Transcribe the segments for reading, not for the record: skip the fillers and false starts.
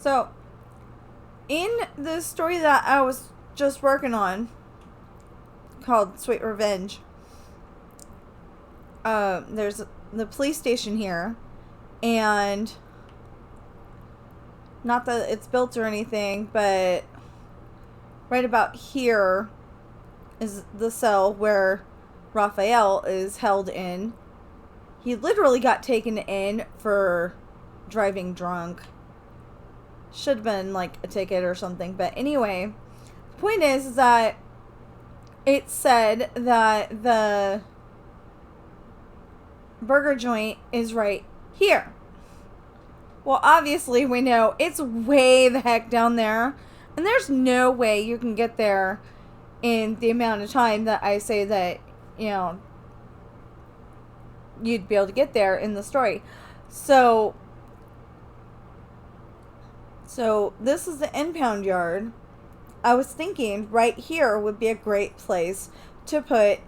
So, in the story that I was just working on, called Sweet Revenge, there's the police station here, and not that it's built or anything, but right about here is the cell where Raphael is held in. He literally got taken in for driving drunk. Should have been like a ticket or something. But anyway, the point is that it said that the burger joint is right here. Well, obviously we know it's way the heck down there. And there's no way you can get there in the amount of time that I say that, you'd be able to get there in the story. So this is the impound yard. I was thinking right here would be a great place to put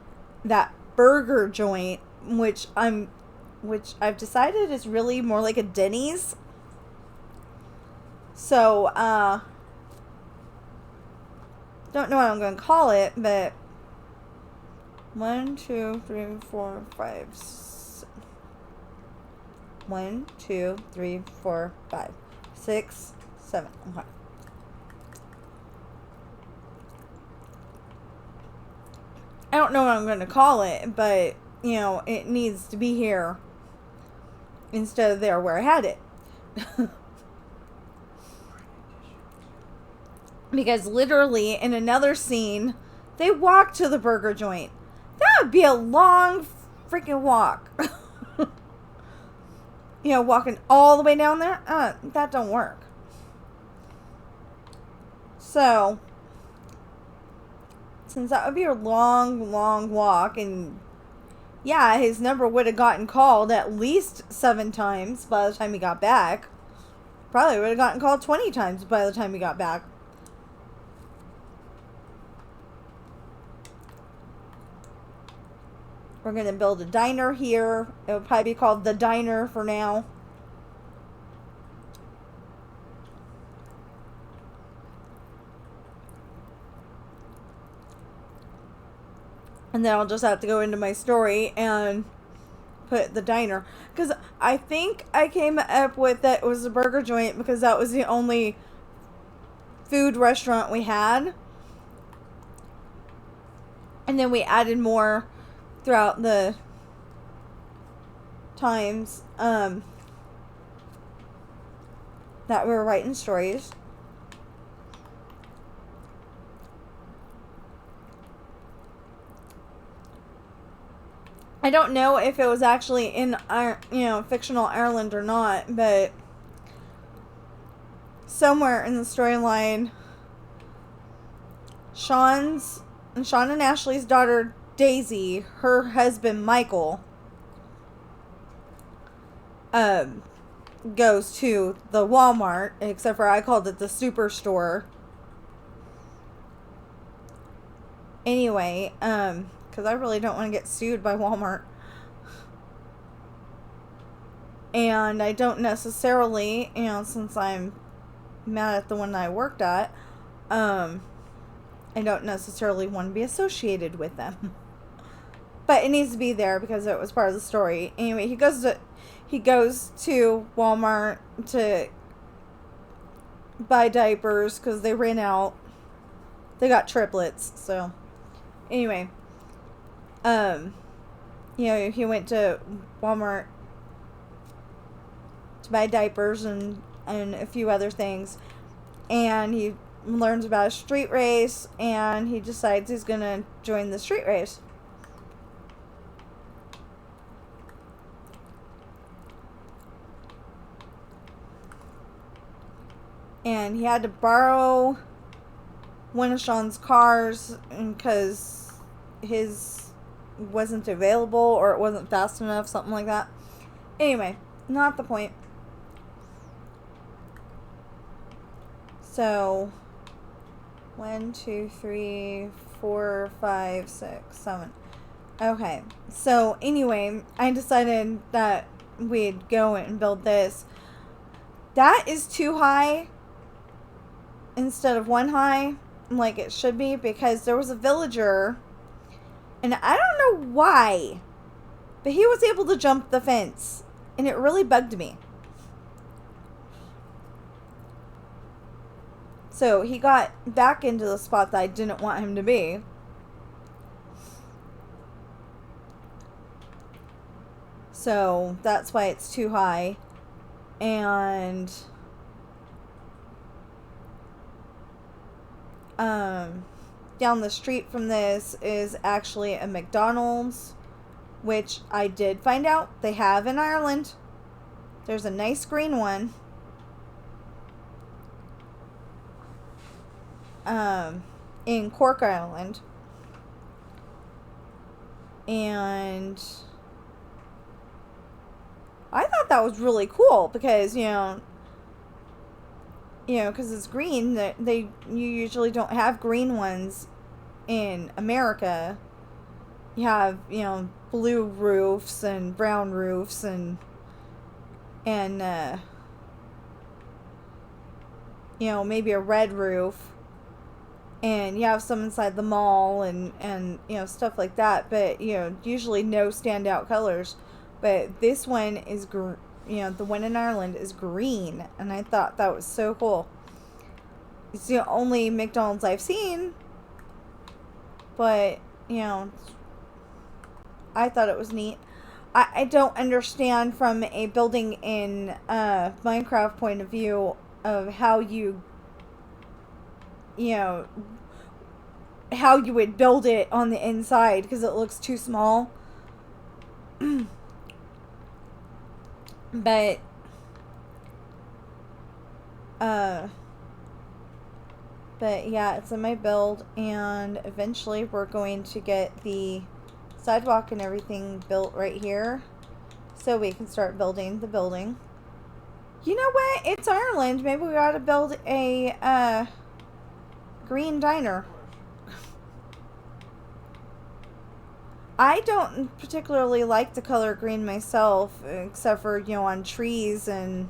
that burger joint, which I've decided is really more like a Denny's. So, don't know what I'm going to call it, but 1, 2, 3, 4, 5, 1, 2, 3, 4, 5, 6, 7. Okay. I don't know what I'm going to call it, but, it needs to be here instead of there where I had it. Because literally in another scene, they walk to the burger joint. That would be a long freaking walk. Walking all the way down there, that don't work. So, since that would be a long, long walk, and yeah, his number would have gotten called at least 7 times by the time he got back. Probably would have gotten called 20 times by the time he got back. We're going to build a diner here. It would probably be called The Diner for now. And then I'll just have to go into my story and put the diner. Because I think I came up with that it was a burger joint because that was the only food restaurant we had. And then we added more throughout the times that we were writing stories. I don't know if it was actually in fictional Ireland or not, but somewhere in the storyline, Sean and Ashley's daughter Daisy, her husband Michael, goes to the Walmart, except for I called it the Superstore. Anyway, because I really don't want to get sued by Walmart. And I don't necessarily, since I'm mad at the one I worked at, I don't necessarily want to be associated with them. But it needs to be there because it was part of the story. Anyway, he goes to Walmart to buy diapers because they ran out. They got triplets, so anyway, he went to Walmart to buy diapers and a few other things, and he learns about a street race, and he decides he's gonna join the street race. And he had to borrow one of Sean's cars because his wasn't available or it wasn't fast enough, something like that. Anyway, not the point. So, 1, 2, 3, 4, 5, 6, 7. Okay, so anyway, I decided that we'd go and build this. That is too high instead of one high like it should be, because there was a villager, and I don't know why, but he was able to jump the fence, and it really bugged me. So he got back into the spot that I didn't want him to be. So that's why it's too high. And down the street from this is actually a McDonald's, which I did find out they have in Ireland. There's a nice green one. In Cork, Ireland. And I thought that was really cool because, because it's green, you usually don't have green ones in America. You have, blue roofs and brown roofs and maybe a red roof. And you have some inside the mall and stuff like that. But, usually no standout colors. But this one is, the one in Ireland is green. And I thought that was so cool. It's the only McDonald's I've seen. But, I thought it was neat. I don't understand from a building in Minecraft point of view of how how you would build it on the inside, because it looks too small. But yeah, it's in my build, and eventually we're going to get the sidewalk and everything built right here so we can start building the building. You know what? It's Ireland. Maybe we ought to build a green diner. I don't particularly like the color green myself, except for, on trees and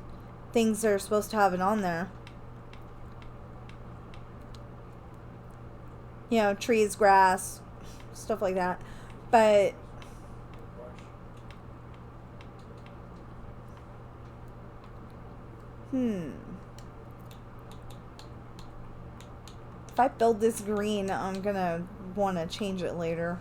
things that are supposed to have it on there. Trees, grass, stuff like that. But if I build this green, I'm gonna want to change it later.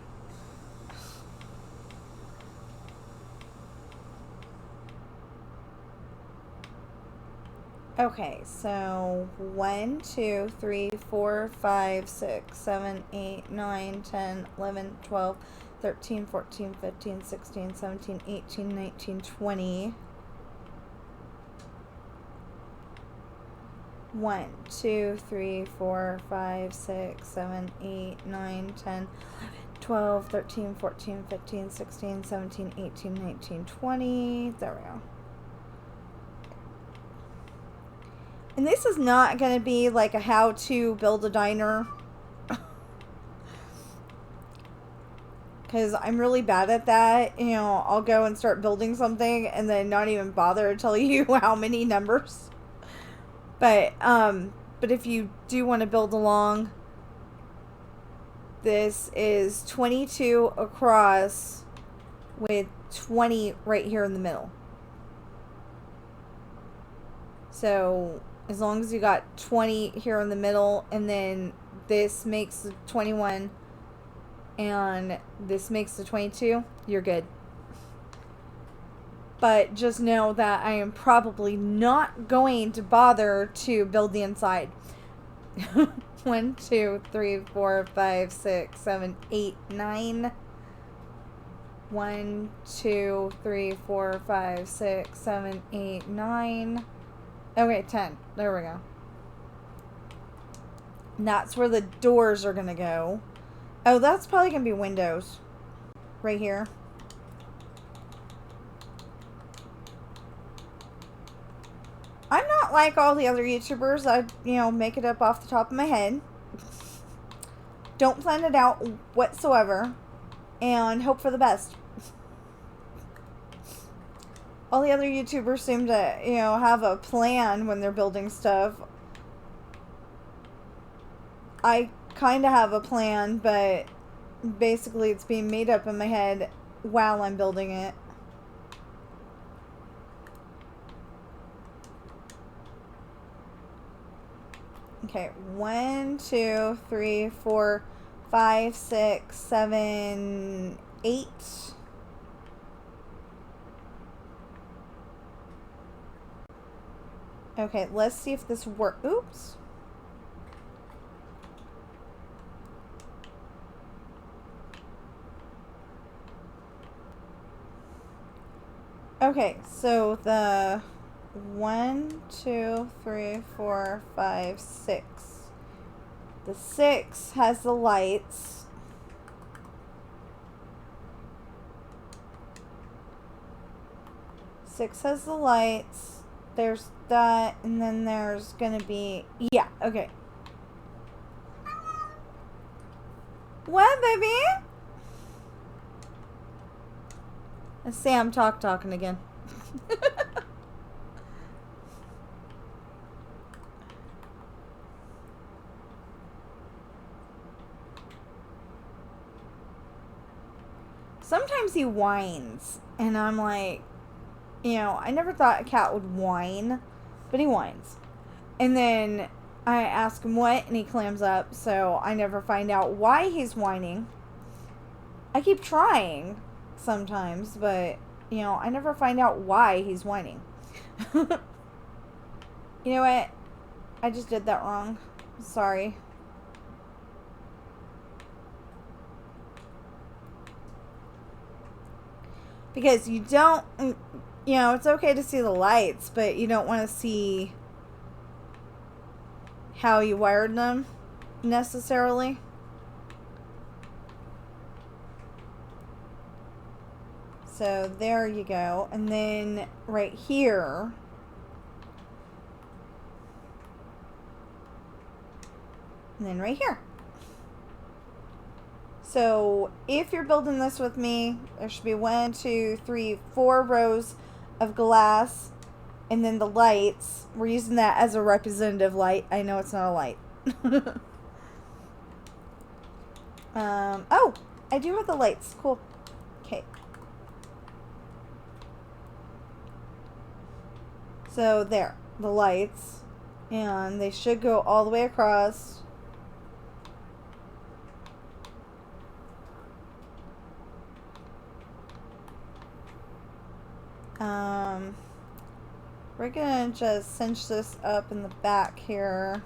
Okay, so 1, 2, 3, 4, 5, 6, 7, 8, 9, 10, 11, 12, 13, 14, 15, 16, 17, 18, 19, 20. 1, 2, 3, 4, 5, 6, 7, 8, 9, 10, 12, 13, 14, 15, 16, 17, 18, 19, 20. There we go. And this is not going to be like a how to build a diner. Because I'm really bad at that. I'll go and start building something and then not even bother to tell you how many numbers. But if you do want to build along, this is 22 across with 20 right here in the middle. So as long as you got 20 here in the middle, and then this makes the 21 and this makes the 22, you're good. But just know that I am probably not going to bother to build the inside. 1, 2, 3, 4, 5, 6, 7, 8, 9. 1, 2, 3, 4, 5, 6, 7, 8, 9. Okay, 10. There we go. And that's where the doors are going to go. Oh, that's probably going to be windows. Right here. I'm not like all the other YouTubers. I, make it up off the top of my head. Don't plan it out whatsoever. And hope for the best. All the other YouTubers seem to, have a plan when they're building stuff. I kind of have a plan, but basically it's being made up in my head while I'm building it. Okay, 1, 2, 3, 4, 5, 6, 7, 8. Okay, let's see if this works. Oops. Okay, so the 1, 2, 3, 4, 5, 6. The 6 has the lights. Six has the lights. There's that, and then there's gonna be, yeah, okay. What, baby? Sam talking again. Sometimes he whines, and I'm like, you know, I never thought a cat would whine, but he whines. And then I ask him what, and he clams up, so I never find out why he's whining. I keep trying sometimes, but, you know, I never find out why he's whining. You know what? I just did that wrong. Sorry. Because you don't, you know, it's okay to see the lights, but you don't want to see how you wired them necessarily. So there you go. And then right here, and then right here. So if you're building this with me, there should be 1, 2, 3, 4 rows of glass, and then the lights. We're using that as a representative light. I know it's not a light. Oh, I do have the lights. Cool. Okay. So there, the lights, and they should go all the way across. We're gonna just cinch this up in the back here.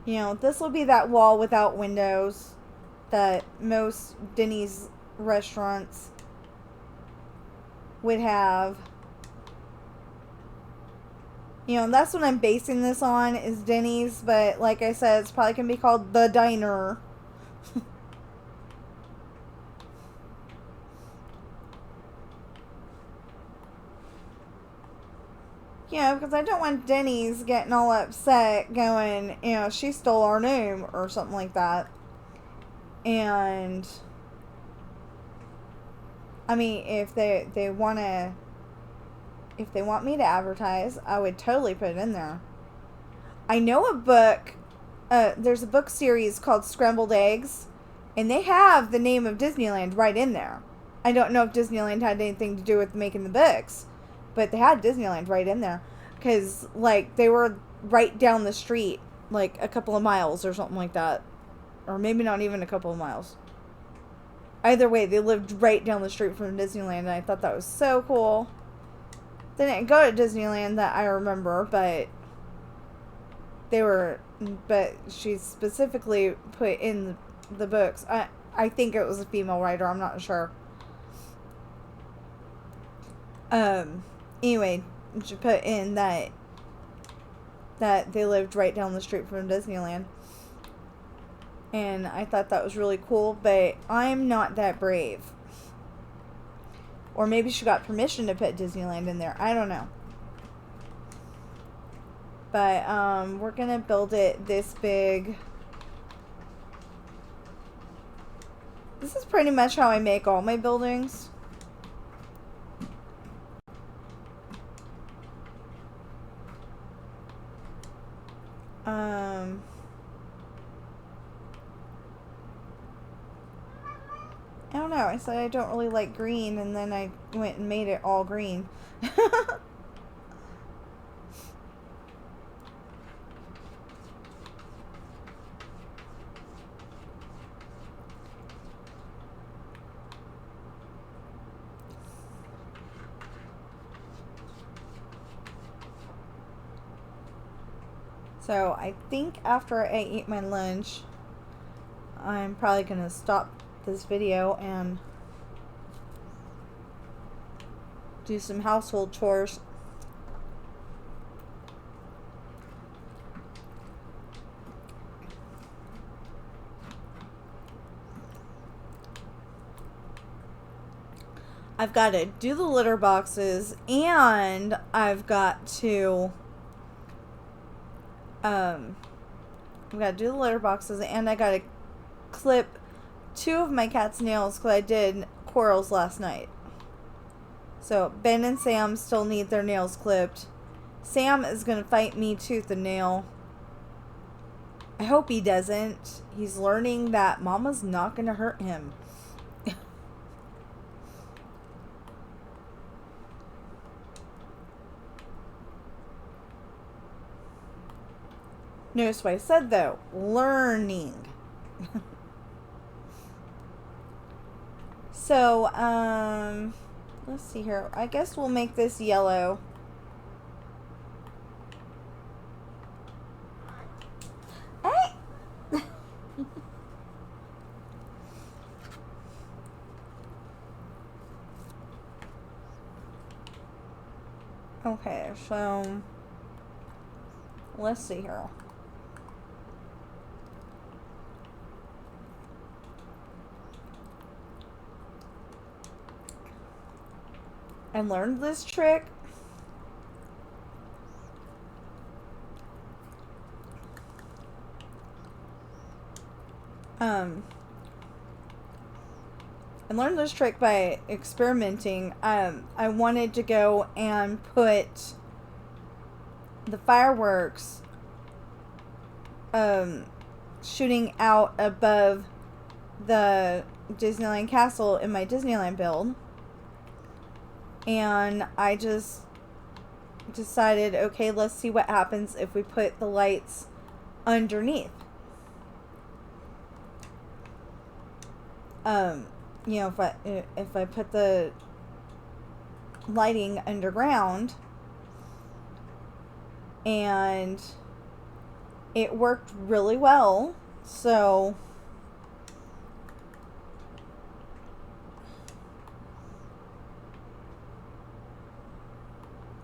You know, this will be that wall without windows that most Denny's restaurants would have. You know, that's what I'm basing this on, is Denny's, but like I said, it's probably gonna be called The Diner. You know, because I don't want Denny's getting all upset going, you know, she stole our name or something like that. And I mean, if they want me to advertise, I would totally put it in there. I know a book, there's a book series called Scrambled Eggs, and they have the name of Disneyland right in there. I don't know if Disneyland had anything to do with making the books, but they had Disneyland right in there. Because, like, they were right down the street, like, a couple of miles or something like that. Or maybe not even a couple of miles. Either way, they lived right down the street from Disneyland, and I thought that was so cool. They didn't go to Disneyland that I remember, but she specifically put in the books. I think it was a female writer, I'm not sure. Anyway, she put in that they lived right down the street from Disneyland. And I thought that was really cool, but I'm not that brave. Or maybe she got permission to put Disneyland in there. I don't know. But we're gonna build it this big. This is pretty much how I make all my buildings. don't know. I said I don't really like green, and then I went and made it all green. So I think after I eat my lunch, I'm probably going to stop this video and do some household chores. I've got to do the litter boxes, and I've got to do the litter boxes, and I got to clip 2 of my cat's nails because I did Coral's last night. So Ben and Sam still need their nails clipped. Sam is going to fight me tooth and nail. I hope he doesn't. He's learning that Mama's not going to hurt him. Notice what I said though. Learning. So, let's see here. I guess we'll make this yellow. Hey! Okay, so let's see here. I learned this trick. I learned this trick by experimenting. I wanted to go and put the fireworks shooting out above the Disneyland castle in my Disneyland build. And I just decided, okay, let's see what happens if we put the lights underneath. You know, if I put the lighting underground, and it worked really well. So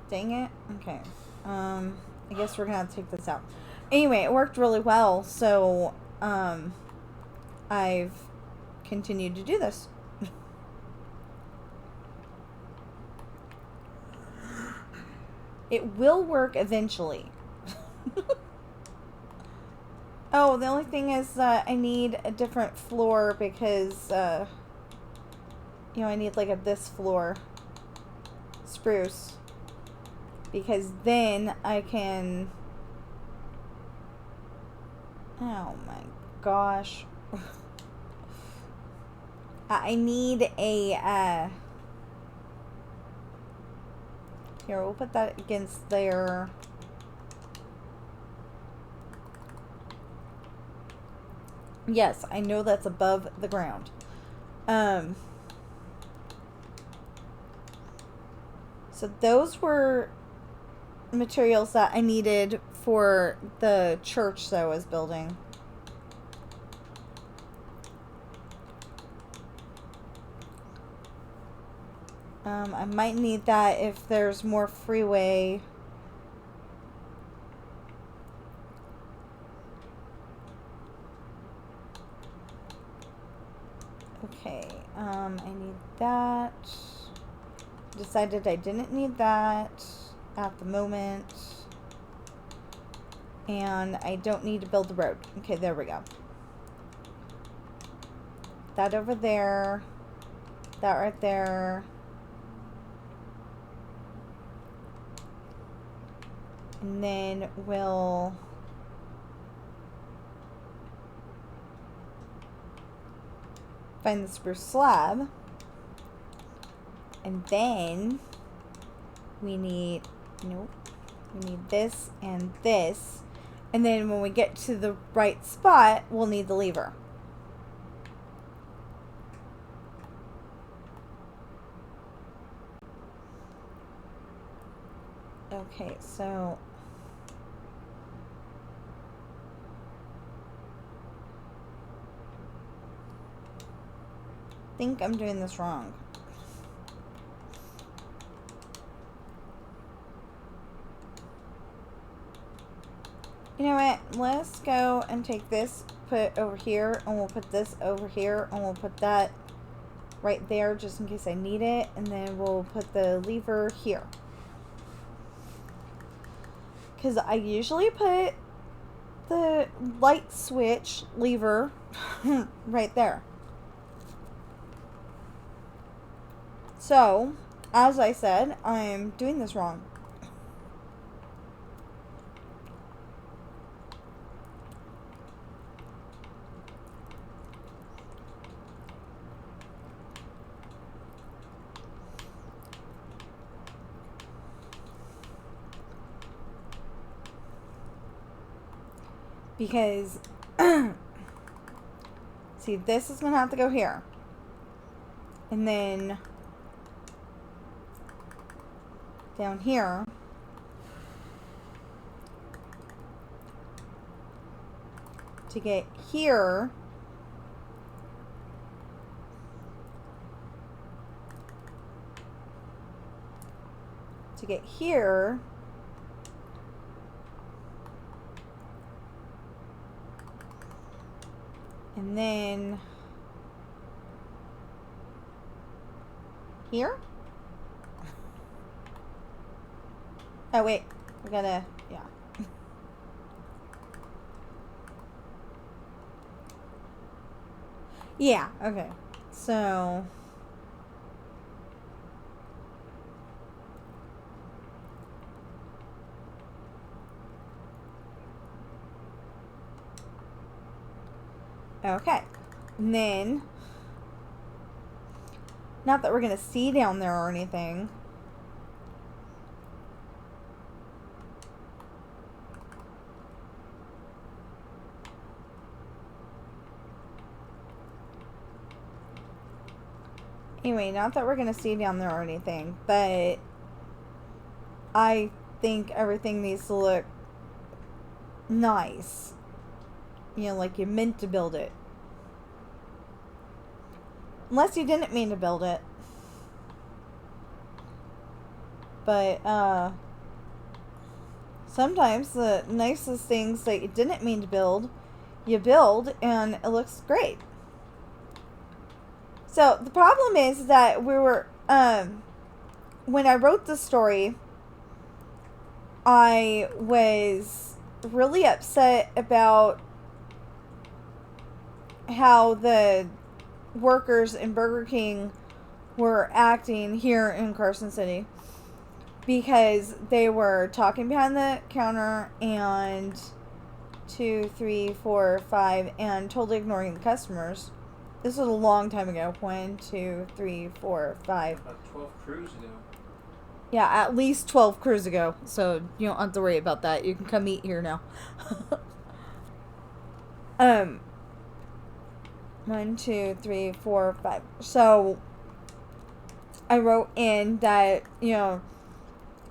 dang it. Okay. I guess we're gonna take this out. Anyway, it worked really well, so I've continued to do this. It will work eventually. Oh, the only thing is that I need a different floor because, you know, I need like this floor spruce. Because then I can... Oh my gosh. I need a, here, we'll put that against there. Yes, I know that's above the ground. So those were materials that I needed for the church that I was building. I might need that if there's more freeway. Okay, I need that. Decided I didn't need that at the moment. And I don't need to build the road. Okay, there we go. That over there. That right there. And then we'll find the spruce slab. And then we need, nope, we need this and this. And then when we get to the right spot, we'll need the lever. Okay, so I think I'm doing this wrong. You know what? Let's go and take this, put it over here, and we'll put this over here, and we'll put that right there just in case I need it, and then we'll put the lever here. Because I usually put the light switch lever right there. So, as I said, I'm doing this wrong. Because, see, this is going to have to go here. And then, down here, to get here, and then here. Oh wait, we gotta, yeah. Yeah, okay. So okay. And then, not that we're gonna see down there or anything. Anyway, not that we're gonna see down there or anything, but I think everything needs to look nice. You know, like you meant to build it. Unless you didn't mean to build it. But, sometimes the nicest things that you didn't mean to build, you build, and it looks great. So, the problem is that we were, when I wrote the story, I was really upset about how the workers in Burger King were acting here in Carson City, because they were talking behind the counter and 2, 3, 4, 5 and totally ignoring the customers. This was a long time ago. 1, 2, 3, 4, 5. About 12 crews ago. Yeah, at least 12 crews ago. So you don't have to worry about that. You can come eat here now. 1, 2, 3, 4, 5. So I wrote in that, you know,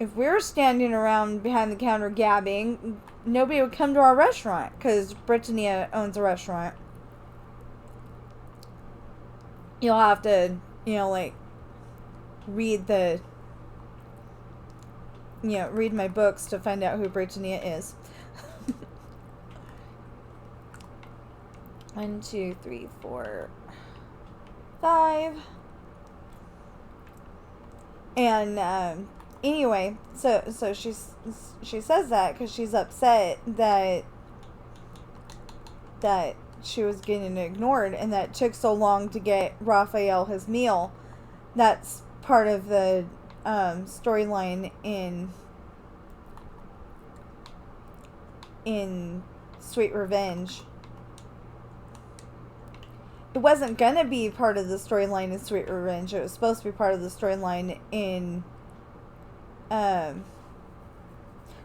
if we were standing around behind the counter gabbing, nobody would come to our restaurant, because Britannia owns a restaurant. You'll have to, you know, like, read my books to find out who Britannia is. 1, 2, 3, 4, 5. And, anyway, so she says that because she's upset that she was getting ignored and that it took so long to get Raphael his meal. That's part of the storyline in Sweet Revenge. it wasn't gonna be part of the storyline in Sweet Revenge. It was supposed to be part of the storyline in, no,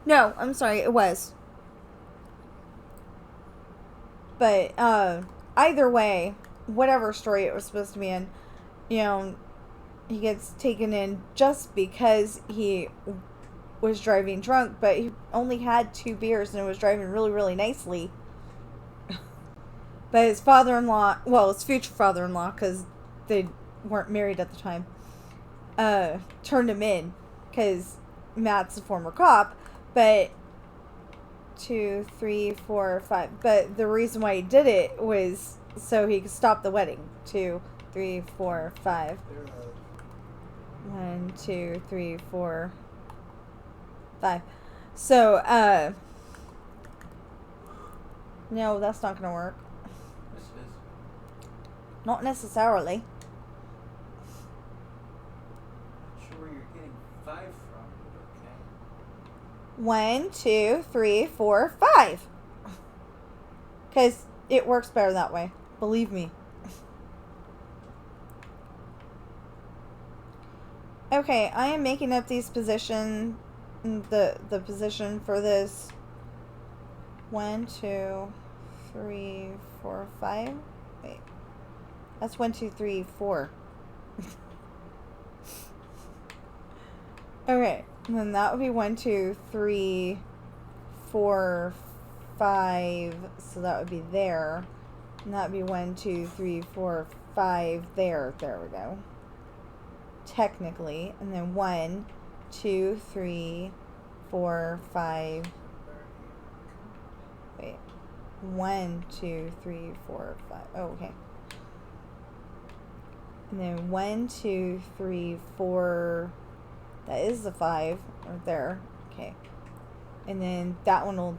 I'm sorry, it was. But, either way, whatever story it was supposed to be in, you know, he gets taken in just because he was driving drunk, but he only had 2 beers and was driving really, really nicely. But his father-in-law, well, his future father-in-law, because they weren't married at the time, turned him in, because Matt's a former cop, but 2, 3, 4, 5, but the reason why he did it was so he could stop the wedding. 2, 3, 4, 5. 1, 2, 3, 4, 5. So, no, that's not gonna work. Yes, it is. Not necessarily. Not sure where you're getting 5 from, but okay. 1, 2, 3, 4, 5. Because it works better that way. Believe me. Okay, I am making up these position, the position for this. 1, 2, 3, 4, 5. Wait, that's 1, 2, 3, 4. Okay, and then that would be 1, 2, 3, 4, 5. So that would be there, and that would be 1, 2, 3, 4, 5 there. There we go. Technically, and then 1, 2, 3, 4, 5. Wait, 1, 2, 3, 4, 5. Oh, okay. And then 1, 2, 3, 4. That is the 5 right there. Okay. And then that one will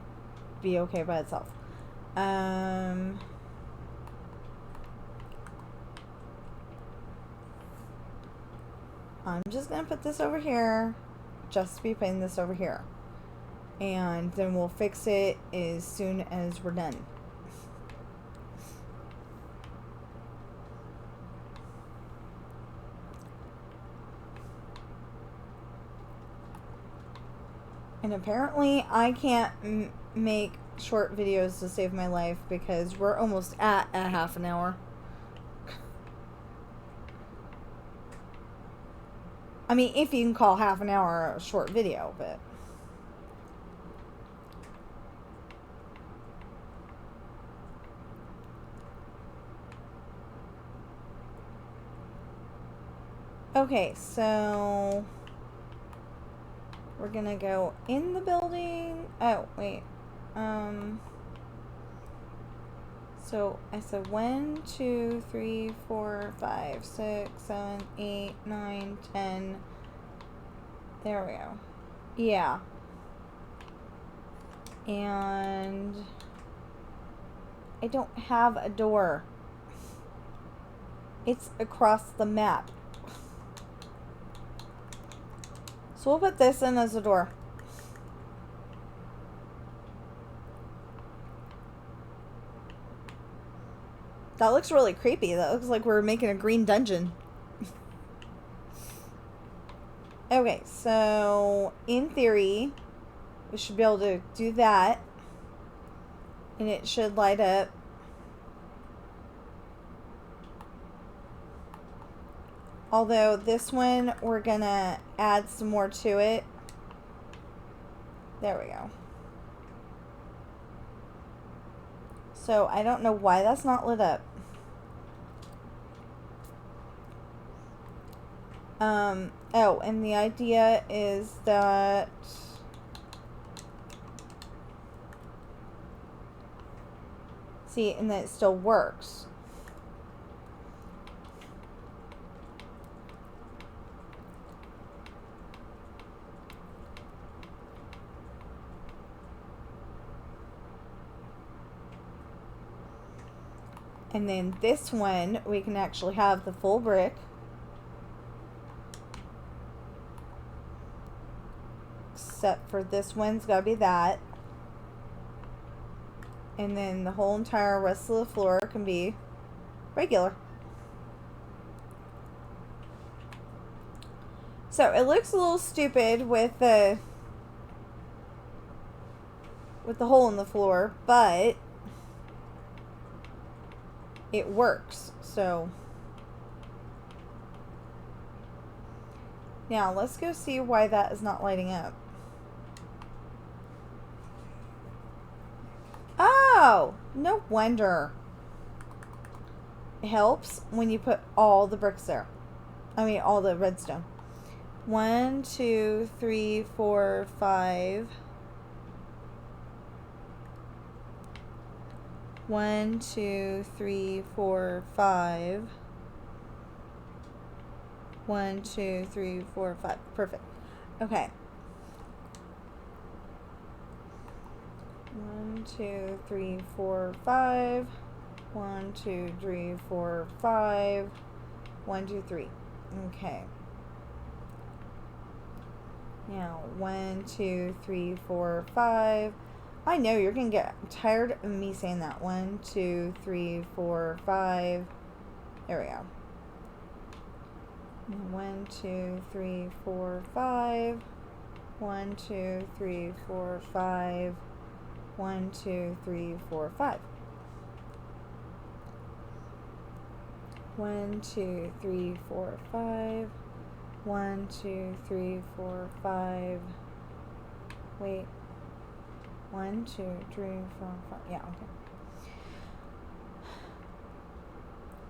be okay by itself. I'm just going to put this over here, just to be putting this over here. And then we'll fix it as soon as we're done. And apparently I can't make short videos to save my life because we're almost at a half an hour. I mean, if you can call half an hour a short video, but... Okay, so... we're gonna go in the building. Oh, wait. So I said 1, 2, 3, 4, 5, 6, 7, 8, 9, 10. There we go. Yeah. And I don't have a door. It's across the map. So we'll put this in as a door. That looks really creepy. That looks like we're making a green dungeon. Okay, so in theory, we should be able to do that. And it should light up. Although this one, we're gonna add some more to it. There we go. So I don't know why that's not lit up. Oh, and the idea is that see, and that it still works. And then this one, we can actually have the full brick. Except for this one's gotta be that. And then the whole entire rest of the floor can be regular. So it looks a little stupid with the hole in the floor, but it works. So now let's go see why that is not lighting up. Oh, no wonder. It helps when you put all the bricks there. I mean, all the redstone. 1, 2, 3, 4, 5. 1, 2, 3, 4, 5. 1, 2, 3, 4, 5. Perfect. Okay. 1, 2, 3, 4, 5. 1, 2, 3, 4, 5. 1, 2, 3. Okay. Now, 1, 2, 3, 4, 5. I know you're going to get tired of me saying that. 1, 2, 3, 4, 5. There we go. 1, 2, 3, 4, 5. 1, 2, 3, 4, 5. 1, 2, 3, 4, 5. 1, 2, 3, 4, 5. 1, 2, 3, 4, 5. Wait. 1, 2, 3, 4, 5. Yeah, okay.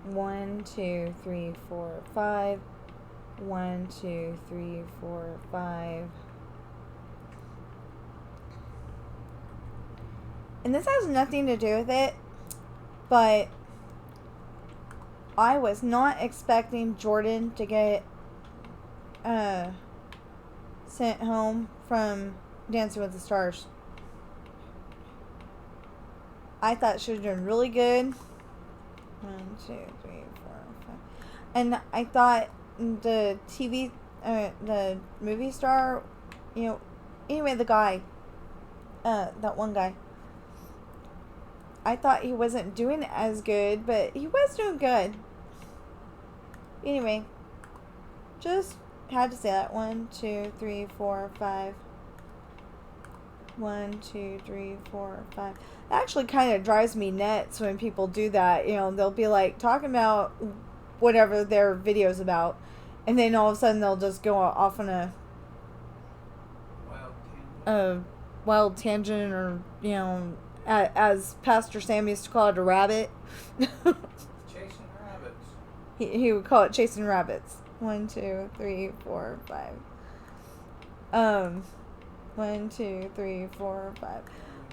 1, 2, 3, 4, 5. 1, 2, 3, 4, 5. And this has nothing to do with it, but I was not expecting Jordan to get sent home from Dancing with the Stars. I thought she was doing really good. 1, 2, 3, 4, 5. And I thought the the movie star, anyway, the guy, that one guy, I thought he wasn't doing as good, but he was doing good. Anyway, just had to say that. 1, 2, 3, 4, 5. 1, 2, 3, 4, 5. It actually kind of drives me nuts when people do that. They'll be like talking about whatever their video's about, and then all of a sudden they'll just go off on a wild tangent, or as Pastor Sam used to call it, a rabbit. Chasing rabbits. He would call it chasing rabbits. 1, 2, 3, 4, 5. 1, 2, 3, 4, 5.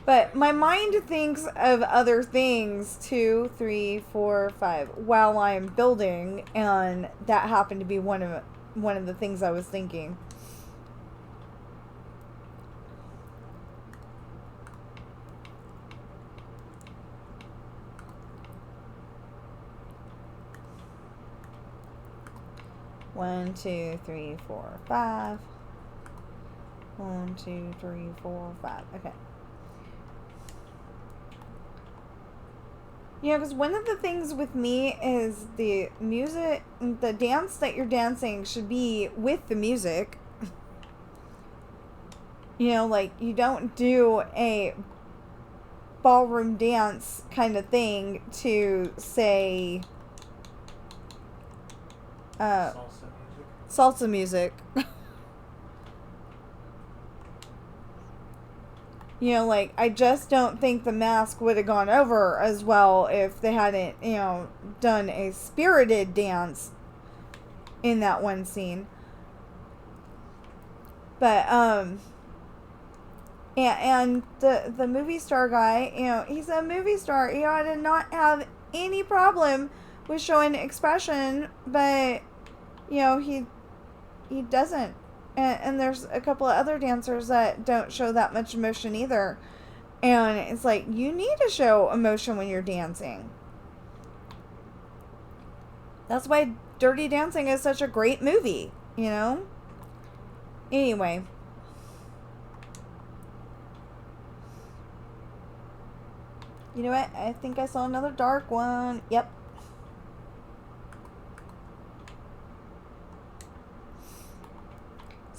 But my mind thinks of other things, 2, 3, 4, 5, while I'm building, and that happened to be one of the things I was thinking. One, 2, 3, 4, 5. 1, 2, 3, 4, 5. Okay. Because one of the things with me is the music, the dance that you're dancing should be with the music. Like, you don't do a ballroom dance kind of thing to, say, salsa music. Like, I just don't think the mask would have gone over as well if they hadn't, done a spirited dance in that one scene. But, and the movie star guy, he's a movie star. I did not have any problem with showing expression, but, he doesn't. And there's a couple of other dancers that don't show that much emotion either. And it's like, you need to show emotion when you're dancing. That's why Dirty Dancing is such a great movie, Anyway. You know what? I think I saw another dark one. Yep.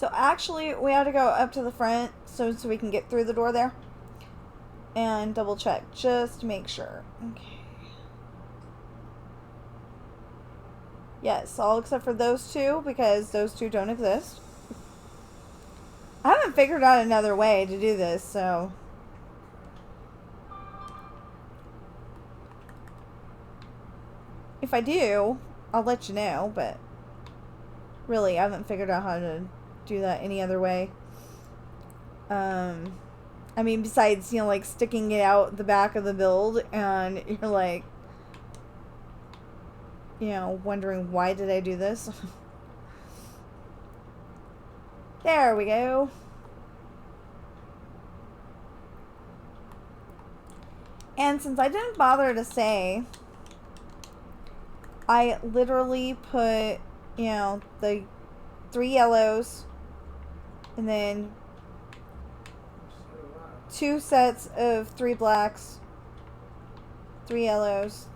So actually, we had to go up to the front so we can get through the door there. And double check, just to make sure. Okay. Yes, all except for those two, because those two don't exist. I haven't figured out another way to do this, so... If I do, I'll let you know, but... Really, I haven't figured out how to do that any other way. I mean, besides, you know, like, sticking it out the back of the build, and you're like... You know, wondering why did I do this? There we go. And since I didn't bother to say, I literally put, you know, the 3 yellows and then 2 sets of 3 blacks, 3 yellows,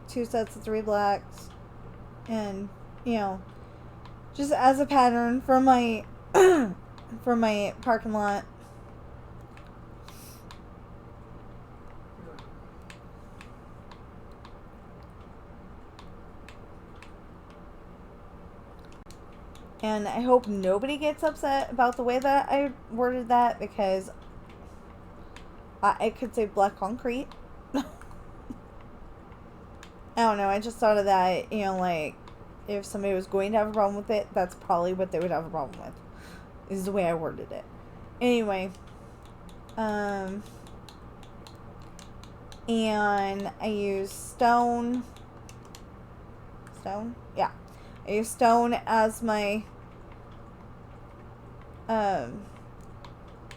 2 sets of 3 blacks, and, you know, just as a pattern for my for my parking lot. And I hope nobody gets upset about the way that I worded that, because I could say black concrete. I don't know, I just thought of that, you know, like, if somebody was going to have a problem with it, that's probably what they would have a problem with, is the way I worded it. Anyway, and I use stone, yeah, I use stone as my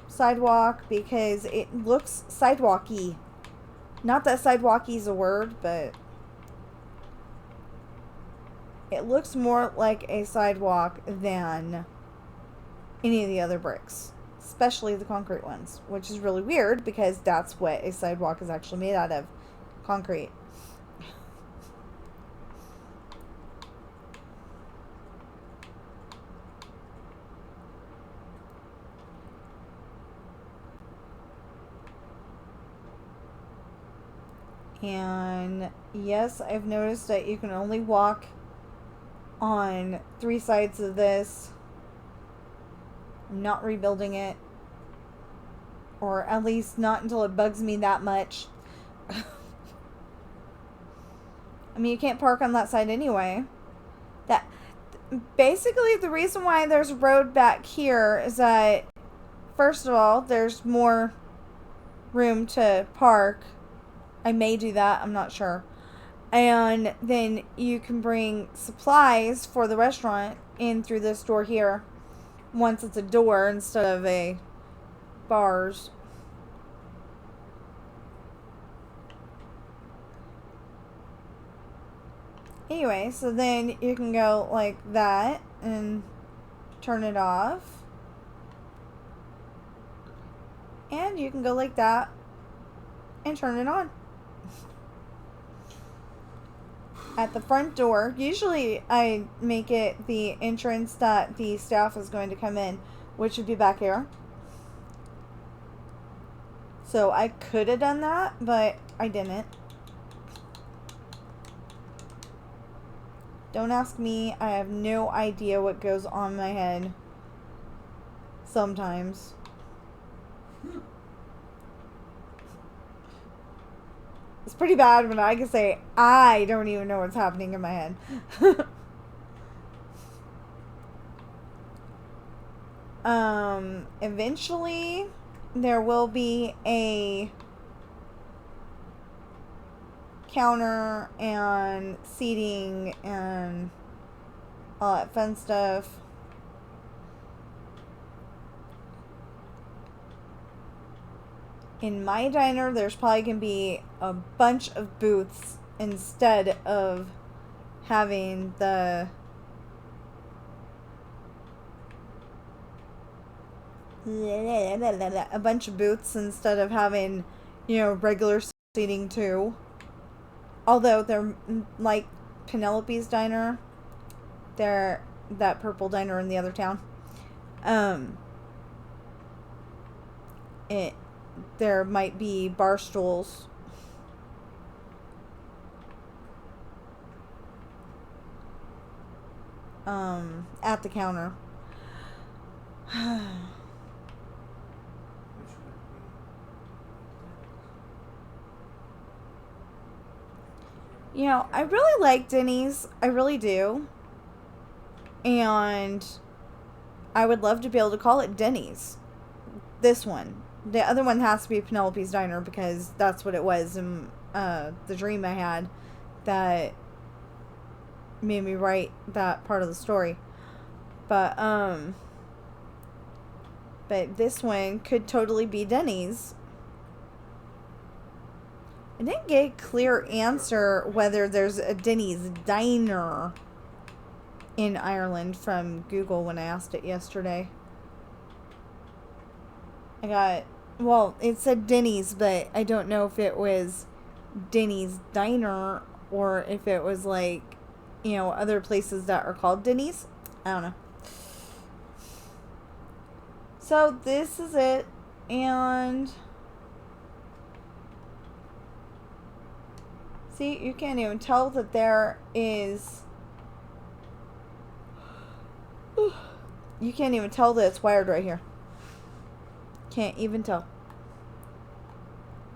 sidewalk because it looks sidewalky. Not that sidewalky is a word, but it looks more like a sidewalk than any of the other bricks, especially the concrete ones, which is really weird because that's what a sidewalk is actually made out of, concrete. And yes, I've noticed that you can only walk on 3 sides of this. I'm not rebuilding it, or at least not until it bugs me that much. I mean, you can't park on that side anyway. That basically the reason why there's a road back here is that, first of all, there's more room to park. I may do that, I'm not sure. And then you can bring supplies for the restaurant in through this door here, once it's a door instead of a bars. Anyway, so then you can go like that and turn it off. And you can go like that and turn it on. At the front door, usually I make it the entrance that the staff is going to come in, which would be back here. So I could have done that, but I didn't. Don't ask me. I have no idea what goes on in my head sometimes. It's pretty bad when I can say I don't even know what's happening in my head. Eventually there will be a counter and seating and all that fun stuff. In my diner, there's probably going to be a bunch of booths instead of having the a bunch of booths instead of having, you know, regular seating too. Although they're like Penelope's diner, they're that purple diner in the other town. Um, there might be bar stools. At the counter. Which would be You know, I really like Denny's. I really do. And I would love to be able to call it Denny's. This one. The other one has to be Penelope's Diner because that's what it was. And the dream I had that made me write that part of the story. But this one could totally be Denny's. I didn't get a clear answer whether there's a Denny's diner in Ireland from Google when I asked it yesterday. It said Denny's, but I don't know if it was Denny's diner or if it was like, you know, other places that are called Denny's. I don't know. So this is it, and see, you can't even tell that there is. You can't even tell that it's wired right here. Can't even tell.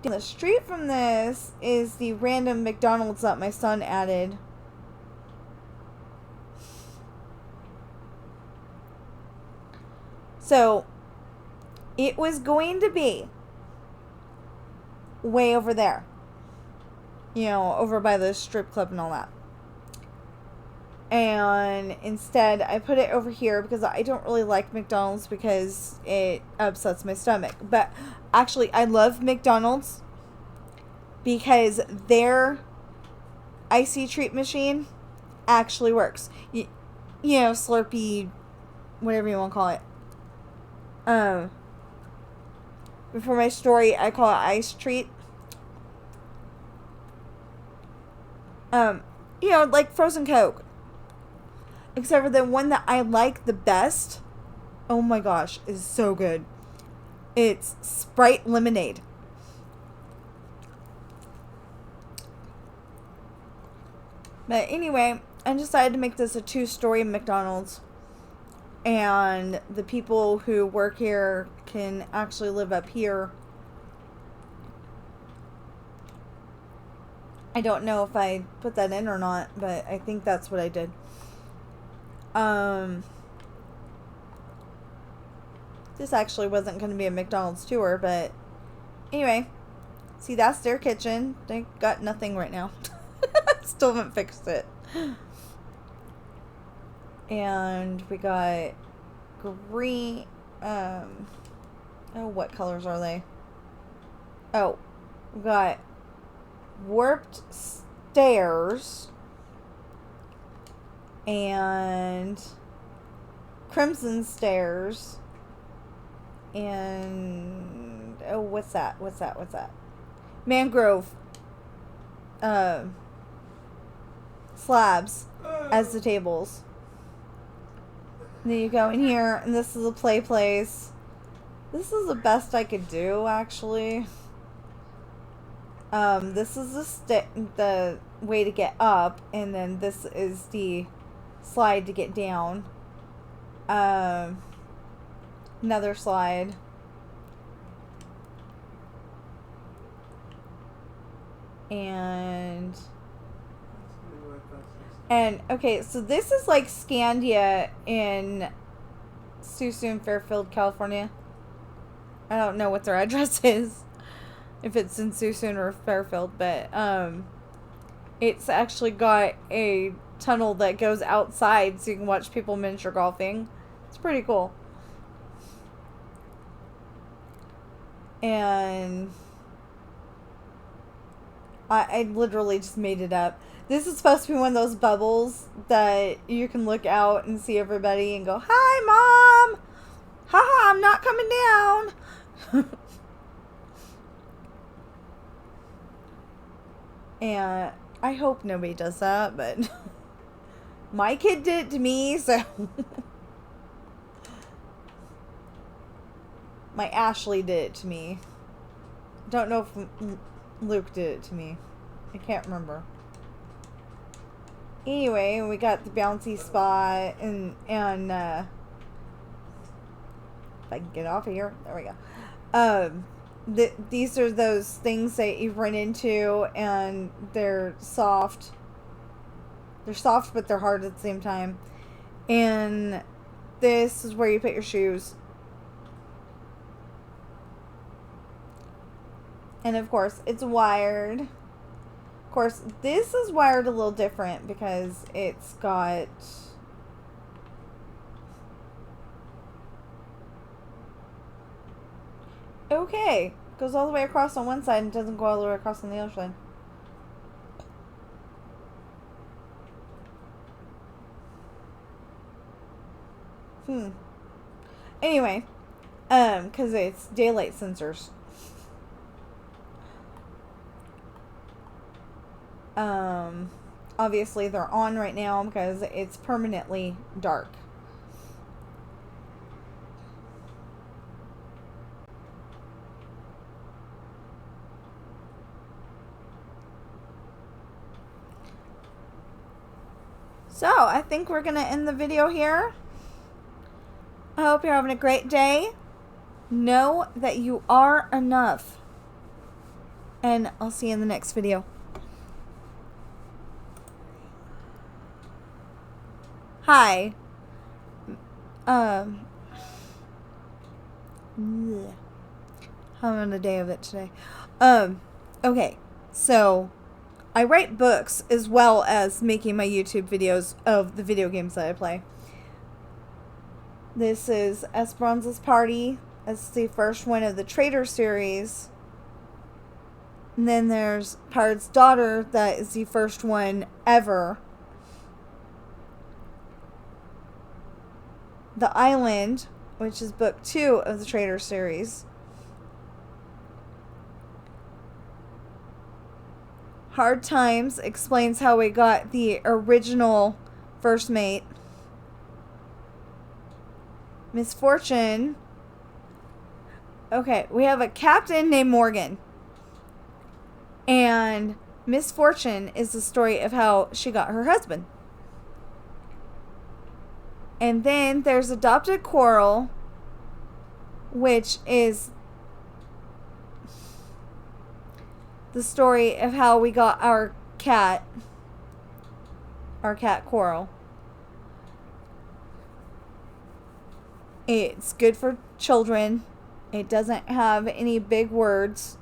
Down the street from this is the random McDonald's that my son added. So, it was going to be way over there. You know, over by the strip club and all that. And instead, I put it over here because I don't really like McDonald's because it upsets my stomach. But actually, I love McDonald's because their icy treat machine actually works. You know, Slurpee, whatever you want to call it. Before my story, I call it ice treat. You know, like frozen Coke. Except for the one that I like the best, oh my gosh, is so good. It's Sprite Lemonade. But anyway, I decided to make this a 2-story McDonald's. And the people who work here can actually live up here. I don't know if I put that in or not, but I think that's what I did. This actually wasn't going to be a McDonald's tour, but anyway, see, that's their kitchen. They got nothing right now. Still haven't fixed it. And we got green, oh, what colors are they? Oh, we got warped stairs and crimson stairs and oh, what's that mangrove slabs as the tables. And then you go in here and this is a play place. This is the best I could do, actually. This is the way to get up, and then this is the slide to get down. Another slide. And okay, so this is like Scandia in Suisun, Fairfield, California. I don't know what their address is, if it's in Suisun or Fairfield, but it's actually got a tunnel that goes outside so you can watch people miniature golfing. It's pretty cool. And I literally just made it up. This is supposed to be one of those bubbles that you can look out and see everybody and go, "Hi, Mom! Haha, I'm not coming down!" And I hope nobody does that, but my kid did it to me, so... My Ashley did it to me. Don't know if Luke did it to me. I can't remember. Anyway, we got the bouncy spot and if I can get off of here, there we go. These are those things that you run into and they're soft. They're soft, but they're hard at the same time. And this is where you put your shoes. And of course, it's wired. Of course, this is wired a little different because it's got... Okay. Goes all the way across on one side and doesn't go all the way across on the other side. Anyway, because it's daylight sensors. Obviously they're on right now because it's permanently dark. So, I think we're going to end the video here. I hope you're having a great day. Know that you are enough. And I'll see you in the next video. Hi. I'm on a day of it today. Okay. So, I write books as well as making my YouTube videos of the video games that I play. This is Esperanza's Party. It's the first one of the Trader series. And then there's Pirate's Daughter. That is the first one ever. The Island, which is book 2 of the Trader series. Hard Times explains how we got the original first mate. Misfortune. Okay, we have a captain named Morgan. And Misfortune is the story of how she got her husband. And then there's Adopted Coral, which is the story of how we got our cat Coral. It's good for children. It doesn't have any big words.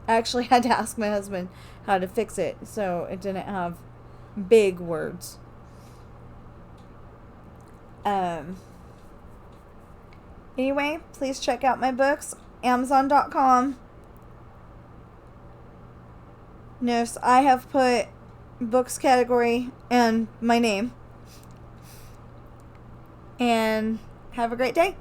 I actually had to ask my husband how to fix it so it didn't have big words. Anyway, please check out my books. Amazon.com. Notice I have put books category and my name. And have a great day.